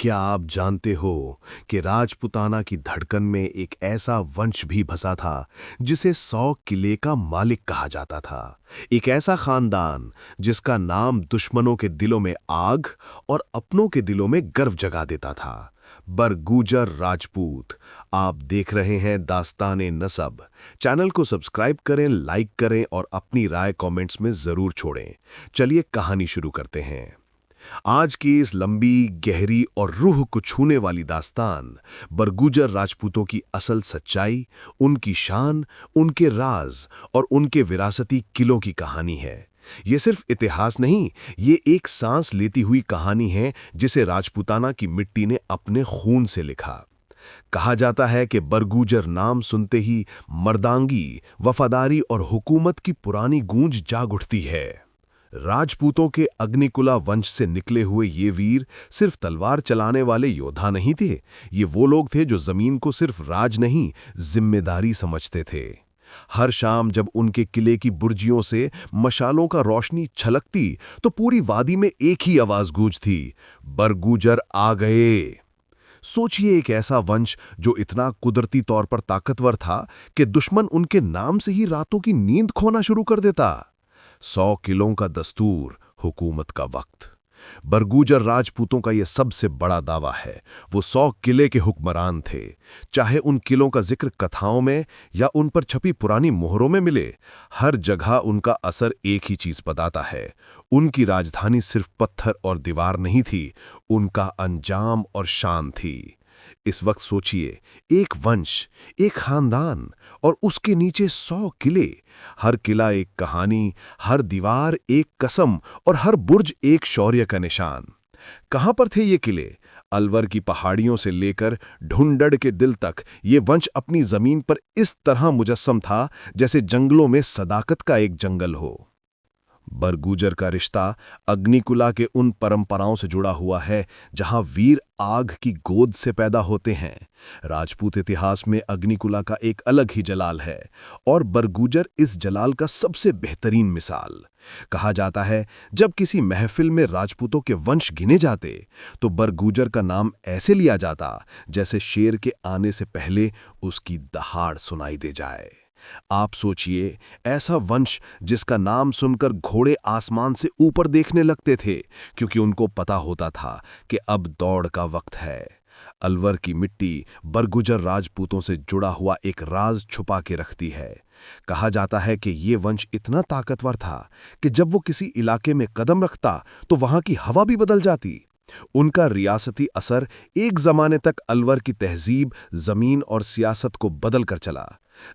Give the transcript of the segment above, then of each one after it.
क्या आप जानते हो कि राजपूताना की धड़कन में एक ऐसा वंश भी बसा था जिसे 100 किले का मालिक कहा जाता था। एक ऐसा खानदान जिसका नाम दुश्मनों के दिलों में आग और अपनों के दिलों में गर्व जगा देता था। बरगुजर राजपूत। आप देख रहे हैं दास्ताने नसब। चैनल को सब्सक्राइब करें, लाइक करें और अपनी राय कमेंट्स में जरूर छोड़ें। चलिए कहानी शुरू करते हैं। आज की इस लंबी, गहरी और रूह को छूने वाली दास्तान बरगुजर राजपूतों की असल सच्चाई, उनकी शान, उनके राज और उनके विरासती किलों की कहानी है। ये सिर्फ इतिहास नहीं, ये एक सांस लेती हुई कहानी है जिसे राजपूताना की मिट्टी ने अपने खून से लिखा। कहा जाता है कि बरगुजर नाम सुनते ही मर्दांगी, वफादारी और हुकूमत की पुरानी गूंज जाग उठती है। राजपूतों के अग्निकुला वंश से निकले हुए ये वीर सिर्फ तलवार चलाने वाले योद्धा नहीं थे। ये वो लोग थे जो जमीन को सिर्फ राज नहीं, जिम्मेदारी समझते थे। हर शाम जब उनके किले की बुर्जियों से मशालों का रोशनी छलकती तो पूरी वादी में एक ही आवाज गूंजती, बरगुजर आ गए। सोचिए, एक ऐसा वंश जो इतना कुदरती तौर पर ताकतवर था कि दुश्मन उनके नाम से ही रातों की नींद खोना शुरू कर देता। 100 किलों का दस्तूर, हुकूमत का वक्त। बरगुजर राजपूतों का यह सबसे बड़ा दावा है। वो 100 किले के हुक्मरान थे। चाहे उन किलों का जिक्र कथाओं में या उन पर छपी पुरानी मोहरों में मिले, हर जगह उनका असर एक ही चीज बताता है। उनकी राजधानी सिर्फ पत्थर और दीवार नहीं थी, उनका अंजाम और शान थी। इस वक्त सोचिए, एक वंश, एक खानदान और उसके नीचे 100 किले। हर किला एक कहानी, हर दीवार एक कसम और हर बुर्ज एक शौर्य का निशान। कहां पर थे ये किले? अलवर की पहाड़ियों से लेकर ढूंढड़ के दिल तक ये वंश अपनी जमीन पर इस तरह मुजस्सम था जैसे जंगलों में सदाकत का एक जंगल हो। बरगुजर का रिश्ता अग्निकुला के उन परंपराओं से जुड़ा हुआ है जहां वीर आग की गोद से पैदा होते हैं। राजपूत इतिहास में अग्निकुला का एक अलग ही जलाल है और बरगुजर इस जलाल का सबसे बेहतरीन मिसाल। कहा जाता है, जब किसी महफिल में राजपूतों के वंश गिने जाते तो बरगुजर का नाम ऐसे लिया जाता जैसे शेर के आने से पहले उसकी दहाड़ सुनाई दे जाए। आप सोचिए, ऐसा वंश जिसका नाम सुनकर घोड़े आसमान से ऊपर देखने लगते थे क्योंकि उनको पता होता था कि अब दौड़ का वक्त है। अलवर की मिट्टी बरगुजर राजपूतों से जुड़ा हुआ एक राज छुपा के रखती है। कहा जाता है कि ये वंश इतना ताकतवर था कि जब वो किसी इलाके में कदम रखता तो वहां की हवा भी बदल जाती। उनका रियासती असर एक जमाने तक अलवर की तहजीब, जमीन और सियासत को बदल कर चला।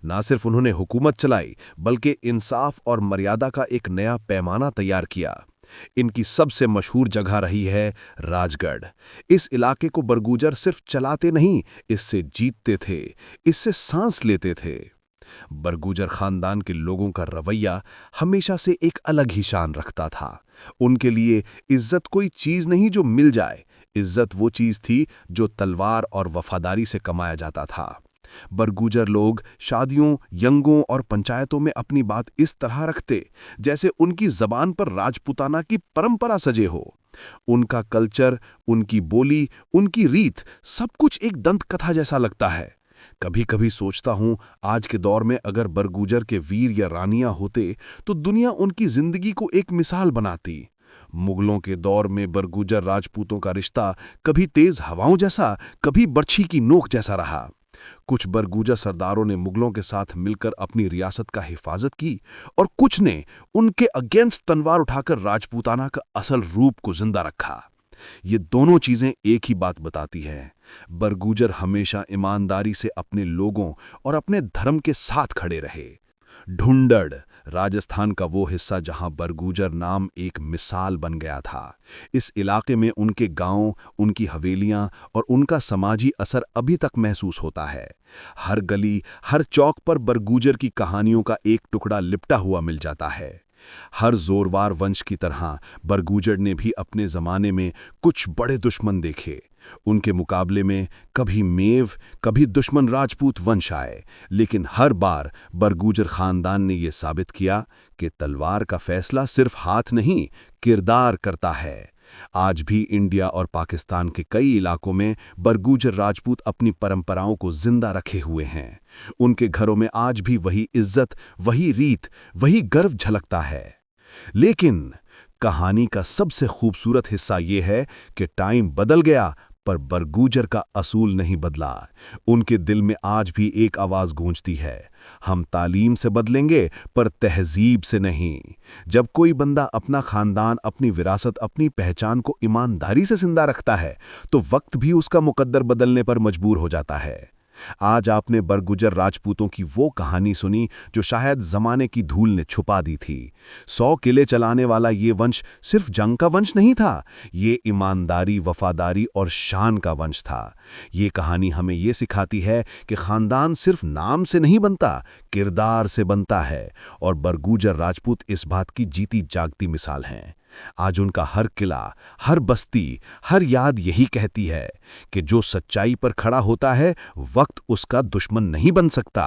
ना सिर्फ उन्होंने हुकूमत चलाई बल्कि इंसाफ और मर्यादा का एक नया पैमाना तैयार किया। इनकी सबसे मशहूर जगह रही है राजगढ़। इस इलाके को बरगुजर सिर्फ चलाते नहीं, इससे जीतते थे, इससे सांस लेते थे। बरगुजर खानदान के लोगों का रवैया हमेशा से एक अलग ही शान रखता था। उनके लिए इज्जत कोई चीज नहीं जो मिल जाए, इज्जत वो चीज थी जो तलवार और वफादारी से कमाया जाता था। बरगुजर लोग शादियों, यंगों और पंचायतों में अपनी बात इस तरह रखते जैसे उनकी जबान पर राजपूताना की परंपरा सजे हो। उनका कल्चर, उनकी बोली, उनकी रीत, सब कुछ एक दंत कथा जैसा लगता है। कभी कभी सोचता हूं, आज के दौर में अगर बरगुजर के वीर या रानियां होते तो दुनिया उनकी जिंदगी को एक मिसाल बनाती। मुगलों के दौर में बरगुजर राजपूतों का रिश्ता कभी तेज हवाओं जैसा, कभी बर्छी की नोक जैसा रहा। कुछ बरगुजर सरदारों ने मुगलों के साथ मिलकर अपनी रियासत का हिफाजत की और कुछ ने उनके अगेंस्ट तलवार उठाकर राजपूताना का असल रूप को जिंदा रखा। ये दोनों चीजें एक ही बात बताती हैं, बरगुजर हमेशा ईमानदारी से अपने लोगों और अपने धर्म के साथ खड़े रहे। ढूंढड़, राजस्थान का वो हिस्सा जहां बरगुजर नाम एक मिसाल बन गया था। इस इलाके में उनके गांव, उनकी हवेलियां और उनका समाजी असर अभी तक महसूस होता है। हर गली, हर चौक पर बरगुजर की कहानियों का एक टुकड़ा लिपटा हुआ मिल जाता है। हर जोरवार वंश की तरह बरगुजर ने भी अपने जमाने में कुछ बड़े दुश्मन देखे। उनके मुकाबले में कभी मेव, कभी दुश्मन राजपूत वंश आए, लेकिन हर बार बरगुजर खानदान ने यह साबित किया कि तलवार का फैसला सिर्फ हाथ नहीं, किरदार करता है। आज भी इंडिया और पाकिस्तान के कई इलाकों में बरगुजर राजपूत अपनी परंपराओं को जिंदा रखे हुए हैं। उनके घरों में आज भी वही इज्जत, वही रीत, वही गर्व झलकता है। लेकिन कहानी का सबसे खूबसूरत हिस्सा यह है कि टाइम बदल गया, पर बरगुजर का असूल नहीं बदला। उनके दिल में आज भी एक आवाज गूंजती है, हम तालीम से बदलेंगे पर तहजीब से नहीं। जब कोई बंदा अपना खानदान, अपनी विरासत, अपनी पहचान को ईमानदारी से जिंदा रखता है तो वक्त भी उसका मुकद्दर बदलने पर मजबूर हो जाता है। आज आपने बरगुजर राजपूतों की वो कहानी सुनी जो शायद जमाने की धूल ने छुपा दी थी। 100 किले चलाने वाला ये वंश सिर्फ जंग का वंश नहीं था, ये ईमानदारी, वफादारी और शान का वंश था। ये कहानी हमें ये सिखाती है कि खानदान सिर्फ नाम से नहीं बनता, किरदार से बनता है, और बरगुजर राजपूत इस बात की जीती जागती मिसाल हैं। आज उनका हर किला, हर बस्ती, हर याद यही कहती है कि जो सच्चाई पर खड़ा होता है वक्त उसका दुश्मन नहीं बन सकता।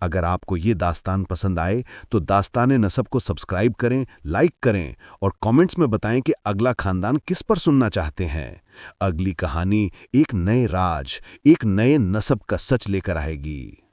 अगर आपको ये दास्तान पसंद आए तो दास्ताने नसब को सब्सक्राइब करें, लाइक करें और कमेंट्स में बताएं कि अगला खानदान किस पर सुनना चाहते हैं। अगली कहानी एक नए राज, एक नए नसब का सच लेकर आएगी।